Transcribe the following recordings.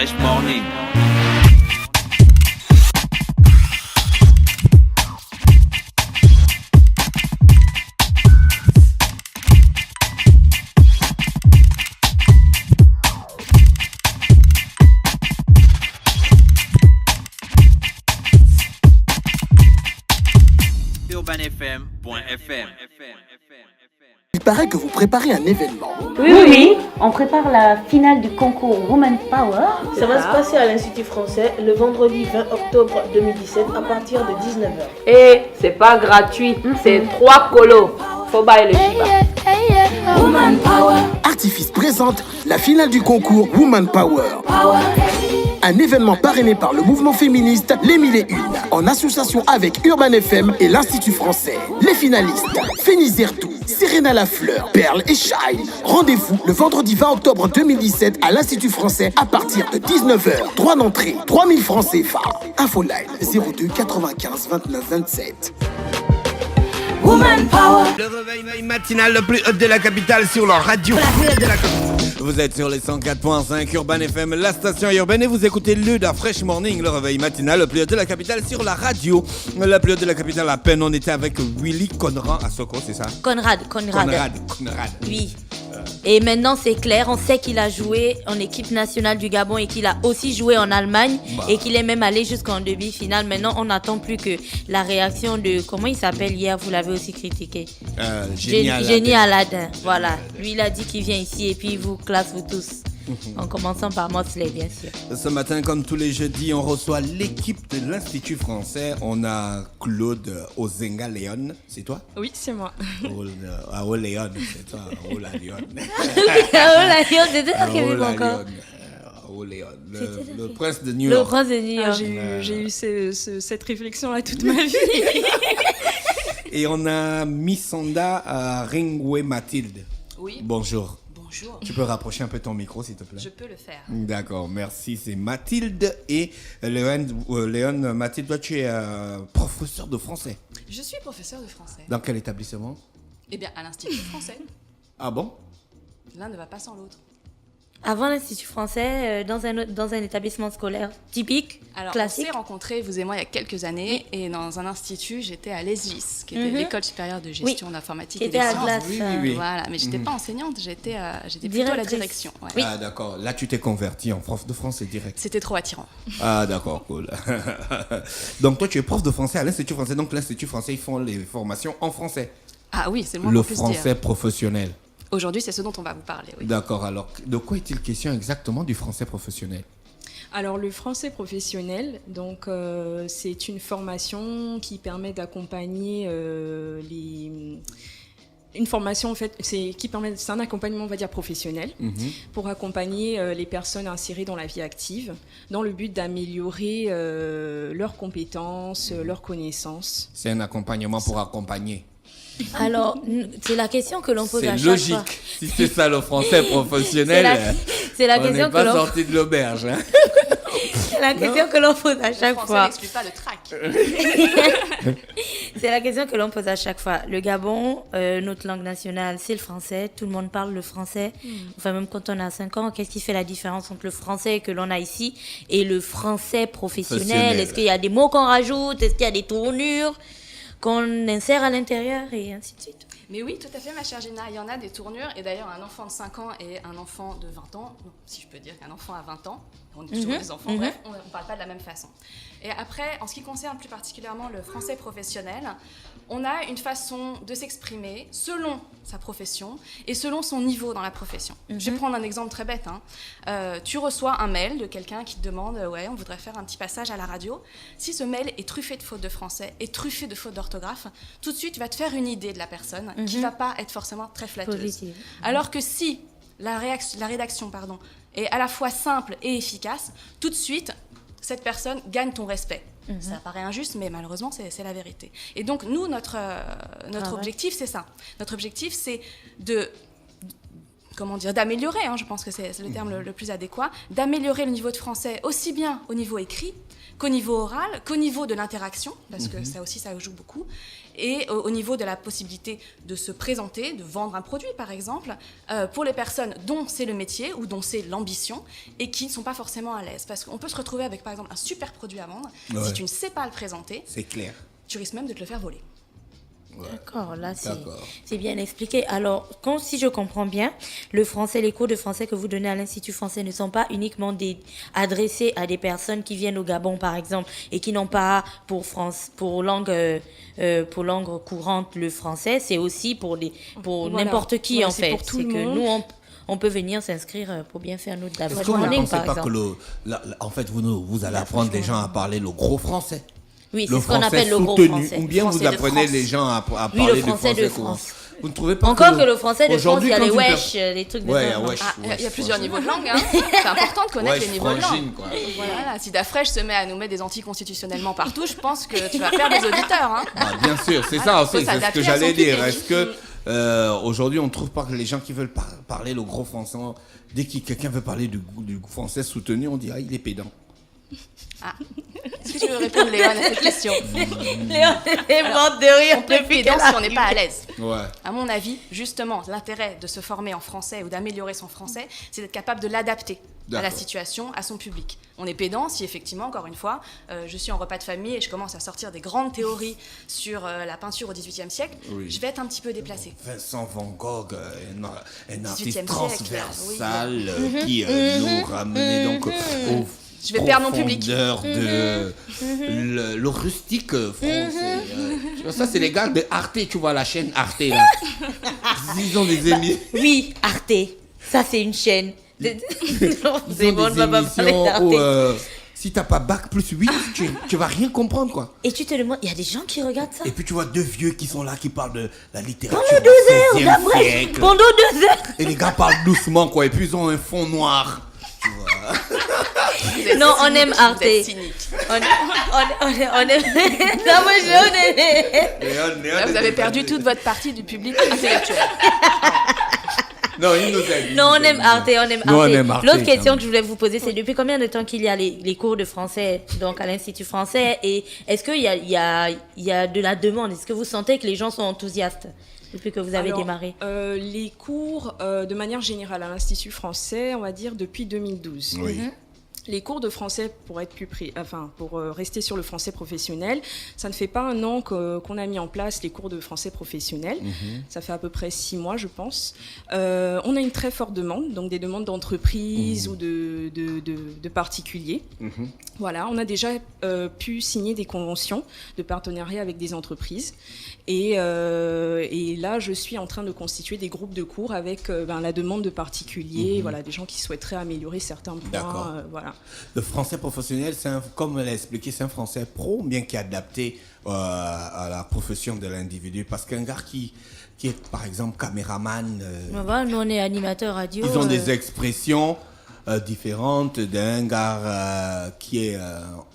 Fresh Morning. UrbanFM.fm. Il paraît que vous préparez un événement. Oui, on prépare la finale du concours Woman Power. Ça va se passer à l'Institut français le vendredi 20 octobre 2017 à partir de 19h. Et c'est pas gratuit, c'est 3 colos. Faut bailler le chiba. Woman Power. Artifice présente la finale du concours Woman Power. Un événement parrainé par le mouvement féministe Les 1001, en association avec Urban FM et l'Institut français. Les finalistes, Fénis Zertou, Serena Lafleur, Perle et Shine. Rendez-vous le vendredi 20 octobre 2017 à l'Institut français à partir de 19h. Droit d'entrée, 3000 francs CFA. Infoline 02 95 29 27. Woman Power. Le réveil matinal le plus haut de la capitale sur la radio. Vous êtes sur les 104.5 Urban FM, la station urbaine, et vous écoutez le Fresh Morning, le réveil matinal le plus haut de la capitale sur la radio. La plus haute de la capitale, à peine on était avec Willy Conrad à Soko, c'est ça? Conrad. Oui. Et maintenant c'est clair, on sait qu'il a joué en équipe nationale du Gabon et qu'il a aussi joué en Allemagne et qu'il est même allé jusqu'en demi-finale. Maintenant on n'attend plus que la réaction de, comment il s'appelle hier, vous l'avez aussi critiqué, Génie Aladin. Voilà, lui il a dit qu'il vient ici et puis il vous classe vous tous. En commençant par Mosley, bien sûr. Ce matin, comme tous les jeudis, on reçoit l'équipe de l'Institut français. On a Claude Ozenga Léon. C'est toi? Oui, c'est moi. Oh Léon, c'est toi. Oh la Léon. Léon, c'était ça qu'il vit encore. Oh Léon, le prince de New York. Le prince de New York. J'ai eu cette réflexion-là toute ma vie. Et on a Missanda Ringwe Mathilde. Oui. Bonjour. Bonjour. Tu peux rapprocher un peu ton micro, s'il te plaît? Je peux le faire. D'accord, merci. C'est Mathilde et Léon. Mathilde, toi, tu es professeur de français. Je suis professeur de français. Dans quel établissement? Eh bien, à l'Institut français. Ah bon? L'un ne va pas sans l'autre. Avant l'Institut français, dans un établissement scolaire typique, alors, classique. on s'est rencontrés, vous et moi, il y a quelques années, et dans un institut, j'étais à l'ESGIS, qui était l'École supérieure de gestion d'informatique et des à sciences. Glace. Oui. Voilà, mais j'étais pas enseignante, j'étais plutôt à la direction. Ouais. Oui. Ah d'accord, là tu t'es converti en prof de français direct. C'était trop attirant. Ah d'accord, cool. Donc toi tu es prof de français à l'Institut français, donc l'Institut français ils font les formations en français. Ah oui, c'est le moins Le qu'on puisse dire. français professionnel. Aujourd'hui, c'est ce dont on va vous parler. Oui. D'accord, alors de quoi est-il question exactement du français professionnel? Alors, le français professionnel, donc, c'est une formation qui permet d'accompagner une formation, en fait, c'est un accompagnement, on va dire, professionnel, pour accompagner les personnes insérées dans la vie active, dans le but d'améliorer leurs compétences, leurs connaissances. C'est un accompagnement pour accompagner. Alors, c'est la question que l'on pose à chaque fois. C'est logique, si c'est ça le français professionnel, c'est la on question n'est pas sorti de l'auberge. Hein. C'est la question que l'on pose à chaque fois. Le français n'exclut pas le trac. C'est la question que l'on pose à chaque fois. Le Gabon, notre langue nationale, c'est le français. Tout le monde parle le français. Enfin, même quand on a 5 ans, qu'est-ce qui fait la différence entre le français que l'on a ici et le français professionnel? Est-ce qu'il y a des mots qu'on rajoute? Est-ce qu'il y a des tournures qu'on insère à l'intérieur et ainsi de suite? Mais oui, tout à fait, ma chère Gina, il y en a des tournures. Et d'ailleurs, un enfant de 5 ans et un enfant de 20 ans, si je peux dire qu'un enfant a 20 ans, on est toujours des enfants, bref, on ne parle pas de la même façon. Et après, en ce qui concerne plus particulièrement le français professionnel, on a une façon de s'exprimer selon sa profession et selon son niveau dans la profession. Je vais prendre un exemple très bête. Tu reçois un mail de quelqu'un qui te demande « Ouais, on voudrait faire un petit passage à la radio ». Si ce mail est truffé de fautes de français et truffé de fautes d'orthographe, tout de suite, tu vas te faire une idée de la personne qui ne va pas être forcément très flatteuse. Positive. Alors que si la rédaction est à la fois simple et efficace, tout de suite, cette personne gagne ton respect. Ça paraît injuste, mais malheureusement, c'est la vérité. Et donc, nous, notre objectif, c'est ça. Notre objectif, c'est de d'améliorer, je pense que c'est le terme le plus adéquat, d'améliorer le niveau de français aussi bien au niveau écrit qu'au niveau oral, qu'au niveau de l'interaction, parce que ça aussi, ça joue beaucoup, et au niveau de la possibilité de se présenter, de vendre un produit, par exemple, pour les personnes dont c'est le métier ou dont c'est l'ambition et qui ne sont pas forcément à l'aise. Parce qu'on peut se retrouver avec, par exemple, un super produit à vendre. Ouais. Si tu ne sais pas le présenter, c'est clair. Tu risques même de te le faire voler. Ouais. D'accord, là c'est bien expliqué. Alors, si je comprends bien, les cours de français que vous donnez à l'Institut français ne sont pas uniquement adressés à des personnes qui viennent au Gabon, par exemple, et qui n'ont pas pour langue courante le français. C'est aussi pour n'importe qui, en fait. Pour tout c'est le que monde. nous on peut venir s'inscrire pour bien faire notre Est-ce que vous ne pensez pas que en fait vous allez apprendre des gens à parler le gros français? Oui, c'est ce qu'on appelle le gros français. Ou bien vous apprenez les gens à parler le français de France. Vous ne trouvez pas encore que le français de France, il y a les wesh, les trucs de il y a plusieurs niveaux de langue. C'est important de connaître les niveaux de langue. Voilà, si Dafresh se met à nous mettre des anticonstitutionnellement partout, je pense que tu vas perdre des auditeurs. Bien sûr, c'est ça aussi, c'est ce que j'allais dire. Est-ce que aujourd'hui on ne trouve pas que les gens qui veulent parler le gros français, dès que quelqu'un veut parler du français soutenu, on dit il est pédant. Est-ce que tu veux répondre, Léon, à cette question? Léon est morte de rire. On peut être pédant si on n'est pas à l'aise. Ouais. À mon avis, justement, l'intérêt de se former en français ou d'améliorer son français, c'est d'être capable de l'adapter à la situation, à son public. On est pédant si effectivement, encore une fois, je suis en repas de famille et je commence à sortir des grandes théories sur la peinture au XVIIIe siècle, je vais être un petit peu déplacée. Vincent Van Gogh, un artiste transversal qui nous ramenait donc au je vais perdre mon public. Le rustique français. Ça, c'est les gars de Arte, tu vois, la chaîne Arte, là. Ils ont des émissions. Oui, Arte. Ça, c'est une chaîne. C'est bon, on va pas parler d'Arte. Si t'as pas bac plus 8, tu vas rien comprendre, quoi. Et tu te demandes, il y a des gens qui regardent ça. Et puis tu vois deux vieux qui sont là, qui parlent de la littérature pendant 2 heures, siècle. Pendant 2 heures. Et les gars parlent doucement, quoi. Et puis ils ont un fond noir. Tu vois. Non, on aime Arte. On aime. Non, moi je. Là, vous avez perdu toute votre partie du public intellectuel. Non, il nous aime. Non, on aime Arte, L'autre question que je voulais vous poser, c'est depuis combien de temps qu'il y a les cours de français donc à l'Institut français, et est-ce qu'il y a de la demande? Est-ce que vous sentez que les gens sont enthousiastes depuis que vous avez démarré? Les cours, de manière générale, à l'Institut français, on va dire depuis 2012. Oui. Les cours de français, pour rester sur le français professionnel, ça ne fait pas 1 an qu'on a mis en place les cours de français professionnel. Ça fait à peu près 6 mois, je pense. On a une très forte demande, donc des demandes d'entreprises ou de particuliers. Voilà, on a déjà pu signer des conventions de partenariat avec des entreprises. Et là, je suis en train de constituer des groupes de cours avec la demande de particuliers, voilà, des gens qui souhaiteraient améliorer certains points. Voilà. Le français professionnel, comme elle a expliqué, c'est un français pro, bien qui est adapté à la profession de l'individu. Parce qu'un gars qui est, par exemple, caméraman... nous, on est animateur radio. Ils ont des expressions différentes d'un gars qui est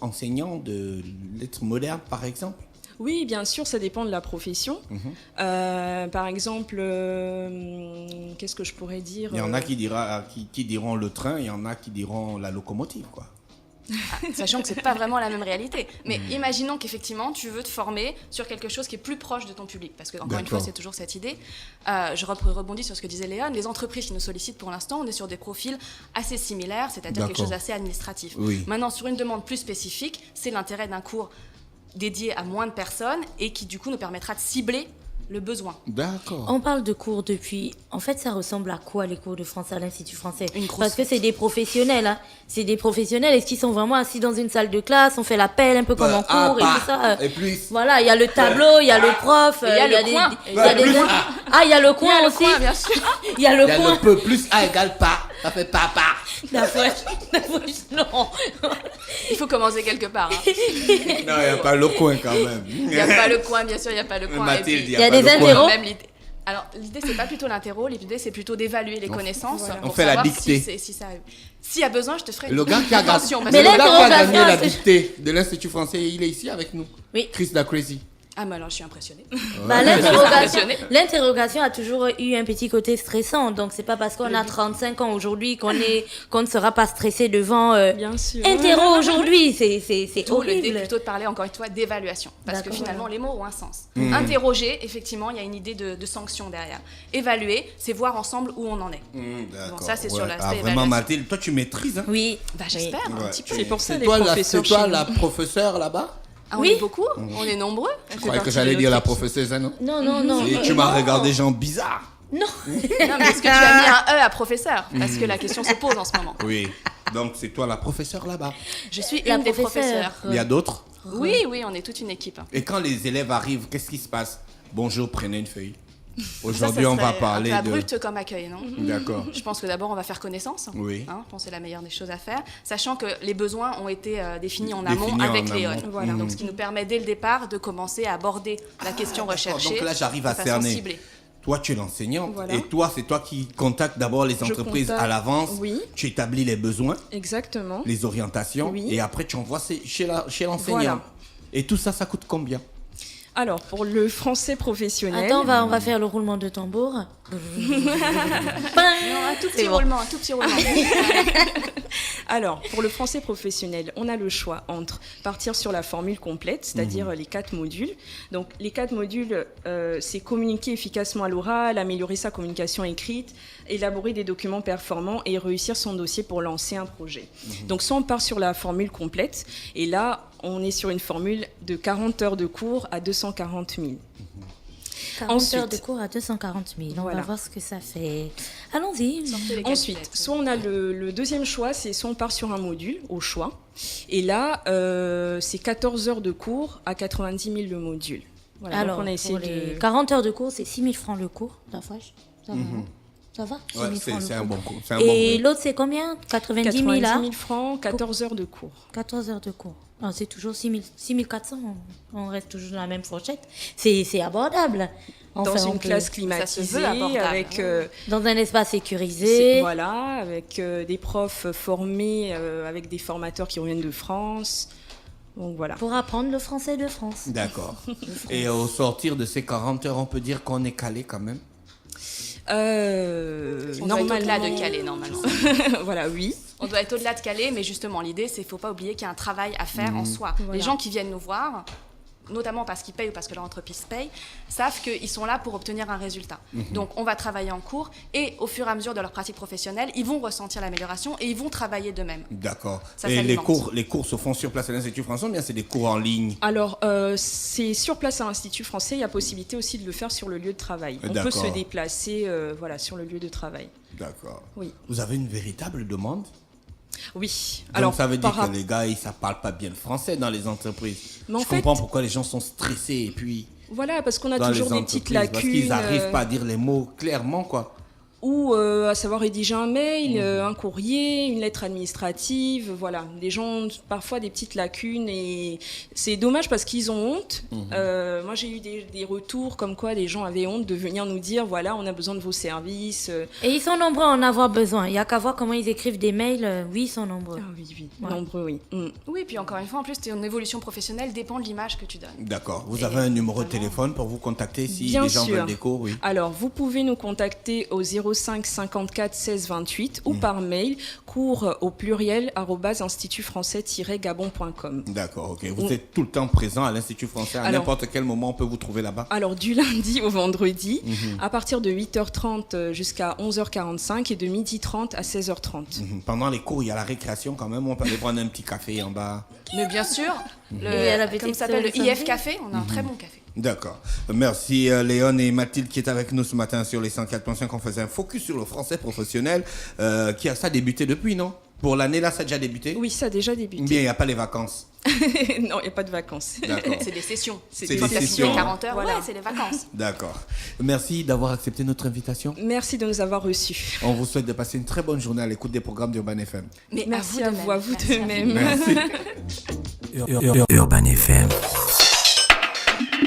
enseignant de lettres modernes, par exemple. Oui, bien sûr, ça dépend de la profession. Par exemple, qu'est-ce que je pourrais dire? Il y en a qui diront le train, il y en a qui diront la locomotive, quoi. Sachant que c'est pas vraiment la même réalité. Mais imaginons qu'effectivement, tu veux te former sur quelque chose qui est plus proche de ton public. Parce que, encore une fois, c'est toujours cette idée. Je rebondis sur ce que disait Léon. Les entreprises qui nous sollicitent pour l'instant, on est sur des profils assez similaires, c'est-à-dire quelque chose d'assez administratif. Oui. Maintenant, sur une demande plus spécifique, c'est l'intérêt d'un cours dédié à moins de personnes et qui du coup nous permettra de cibler le besoin. D'accord. On parle de cours depuis... En fait, ça ressemble à quoi les cours de français à l'Institut français? Parce que fête. c'est des professionnels. Hein. C'est des professionnels. Est-ce qu'ils sont vraiment assis dans une salle de classe? On fait l'appel un peu comme en cours et tout ça. Et plus... Voilà, il y a le tableau, il y a le prof. Il y a le coin. Il y a le coin aussi. Bien sûr. Il y a le coin. le peu plus A égale pas. Ça fait papa. Non. Il faut commencer quelque part. Hein. Non, il n'y a pas le coin quand même. Il n'y a pas le coin, bien sûr, il n'y a pas le coin. Mathilde, il y a des interros. Alors, l'idée, c'est pas plutôt l'interro, l'idée, c'est plutôt d'évaluer les connaissances. Voilà. Pour on fait la savoir dictée. S'il y a besoin, je te ferai Le gars qui a gagné parce que la dictée de l'Institut français, il est ici avec nous. Oui. Chris Da Crazy. Ah, mais alors je suis impressionnée. Bah, l'interrogation a toujours eu un petit côté stressant. Donc, c'est pas parce qu'on a 35 ans aujourd'hui qu'on ne sera pas stressé devant Bien sûr. interro aujourd'hui. C'est horrible. L'idée plutôt de parler encore une fois d'évaluation. Parce que finalement, les mots ont un sens. Interroger, effectivement, il y a une idée de sanction derrière. Évaluer, c'est voir ensemble où on en est. Donc ça, c'est sur l'aspect vraiment, évaluation. Mathilde, toi, tu maîtrises, hein? Oui. Bah, j'espère, un petit peu. C'est pour ça C'est les toi, professeurs c'est toi chez la nous. professeure là-bas? Ah, on est beaucoup, on est nombreux. Je croyais que j'allais dire la professeuse, hein, non? Non. Et tu m'as regardé, gens bizarres. Non, mais est-ce que tu as mis un E à professeur? Parce que la question se pose en ce moment. Oui. Donc, c'est toi la professeure là-bas. Je suis La une des professeure. professeurs. Il y a d'autres? Oui, on est toute une équipe. Et quand les élèves arrivent, qu'est-ce qui se passe? Bonjour, prenez une feuille. Aujourd'hui, Ça on va serait parler un peu de... abrupt comme accueil, non? D'accord. Je pense que d'abord, on va faire connaissance. Oui. Je pense que c'est la meilleure des choses à faire. Sachant que les besoins ont été définis en Définis amont avec en Léon. amont. Voilà. Donc, ce qui nous permet dès le départ de commencer à aborder la question recherchée. Donc là, j'arrive à de façon cerner. ciblée. Toi, tu es l'enseignante. Voilà. Et toi, c'est toi qui contactes d'abord les entreprises à l'avance. Oui. Tu établis les besoins, Exactement. les orientations. Oui. Et après, tu envoies chez l'enseignant. Voilà. Et tout ça, ça coûte combien? Alors, pour le français professionnel... Attends, on va faire le roulement de tambour. Non, un tout petit roulement, Alors, pour le français professionnel, on a le choix entre partir sur la formule complète, c'est-à-dire les 4 modules. Donc, les 4 modules, c'est communiquer efficacement à l'oral, améliorer sa communication écrite, élaborer des documents performants et réussir son dossier pour lancer un projet. Donc, soit on part sur la formule complète, et là, on est sur une formule de 40 heures de cours à 240 000. 40 heures de cours à 240 000. On Voilà. va voir ce que ça fait. Allons-y. Ensuite, soit on a le deuxième choix, c'est soit on part sur un module au choix. Et là, c'est 14 heures de cours à 90 000 le module. Voilà, Alors, donc on a essayé pour les de... 40 heures de cours, c'est 6 000 francs le cours. Ça va, ça va 6 000 Ouais, francs c'est le un cours. bon coup. C'est un Et bon l'autre, c'est combien 90 000 90 là 000 francs, 14 heures de cours. 14 heures de cours. Non, c'est toujours 6 400. On reste toujours dans la même fourchette. C'est abordable. Dans Enfin, on une peut- classe Ça se climatisée, veut abordable. avec... Dans un espace sécurisé. Voilà, avec des profs formés, avec des formateurs qui reviennent de France. Donc voilà. Pour apprendre le français de France. D'accord. Et au sortir de ces 40 heures, on peut dire qu'on est calé quand même? On doit être au-delà de Calais, normalement. Voilà, oui. On doit être au-delà de Calais, mais justement, l'idée, c'est qu'il ne faut pas oublier qu'il y a un travail à faire en soi. Voilà. Les gens qui viennent nous voir, notamment parce qu'ils payent ou parce que leur entreprise paye, savent qu'ils sont là pour obtenir un résultat. Donc, on va travailler en cours et au fur et à mesure de leur pratique professionnelle, ils vont ressentir l'amélioration et ils vont travailler d'eux-mêmes. D'accord. Ça Et s'alimente. les cours se font sur place à l'Institut français ou bien c'est des cours en ligne? Alors, c'est sur place à l'Institut français. Il y a possibilité aussi de le faire sur le lieu de travail. On peut D'accord. se déplacer voilà, sur le lieu de travail. D'accord. Oui. Vous avez une véritable demande? Oui. Donc Alors, ça veut dire par que les gars, ils ne parlent pas bien le français dans les entreprises. Mais en Je fait- comprends pourquoi les gens sont stressés et puis Voilà, parce qu'on a dans toujours les des petites entreprises, parce qu'ils lacunes. n'arrivent pas à dire les mots clairement, quoi. Ou à savoir rédiger un mail, un courrier, une lettre administrative, voilà. Des gens ont parfois des petites lacunes et c'est dommage parce qu'ils ont honte. Moi, j'ai eu des retours comme quoi des gens avaient honte de venir nous dire, voilà, on a besoin de vos services. Et ils sont nombreux à en avoir besoin. Il n'y a qu'à voir comment ils écrivent des mails. Oui, ils sont nombreux. Ah oui, Ouais. nombreux, oui. Oui, puis encore une fois, en plus, ton évolution professionnelle dépend de l'image que tu donnes. D'accord. Vous avez un numéro de téléphone pour vous contacter si Bien les gens sûr. veulent des cours, oui. Alors, vous pouvez nous contacter au 05 54 16 28 ou par mail, cours au pluriel @institutfrançais-gabon.com. D'accord, ok. Vous êtes tout le temps présent à l'Institut français. À Alors- n'importe quel moment, on peut vous trouver là-bas. Alors, du lundi au vendredi, à partir de 8h30 jusqu'à 11h45 et de 12h30 à 16h30. Pendant les cours, il y a la récréation quand même. On peut aller prendre un petit café en bas. Mais bien sûr, Et la petite comme ça s'appelle le sonnerie. IF Café, on a un très bon café. D'accord. Merci Léon et Mathilde qui est avec nous ce matin sur les 104.5. On faisait un focus sur le français professionnel qui a ça débuté depuis, non? Pour l'année là, ça a déjà débuté? Oui, ça a déjà débuté. Bien, il n'y a pas les vacances. Non, il n'y a pas de vacances. D'accord. C'est des sessions. C'est Une des fois que t'as fini sessions. les 40 heures, Voilà. ouais, c'est les vacances. D'accord. Merci d'avoir accepté notre invitation. Merci de nous avoir reçus. On vous souhaite de passer une très bonne journée à l'écoute des programmes d'Urban FM. Mais Merci de à même. vous, à vous Merci de à même. Merci. Urban FM.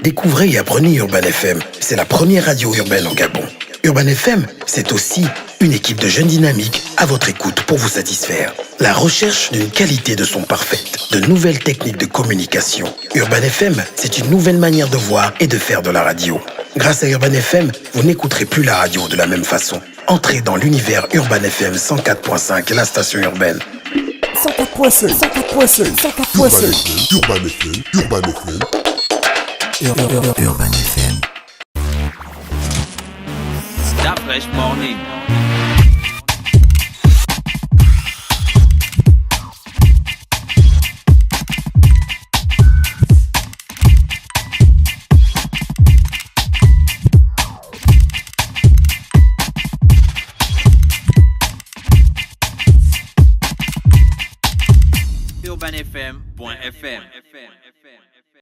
Découvrez et apprenez Urban FM. C'est la première radio urbaine au Gabon. Urban FM, c'est aussi une équipe de jeunes dynamiques à votre écoute pour vous satisfaire. La recherche d'une qualité de son parfaite, de nouvelles techniques de communication. Urban FM, c'est une nouvelle manière de voir et de faire de la radio. Grâce à Urban FM, vous n'écouterez plus la radio de la même façon. Entrez dans l'univers Urban FM 104.5, la station urbaine. 104.5, 104.5, 104.5. Urban FM, Urban FM. Urban FM. Stop Fresh Morning. UrbanFM.fm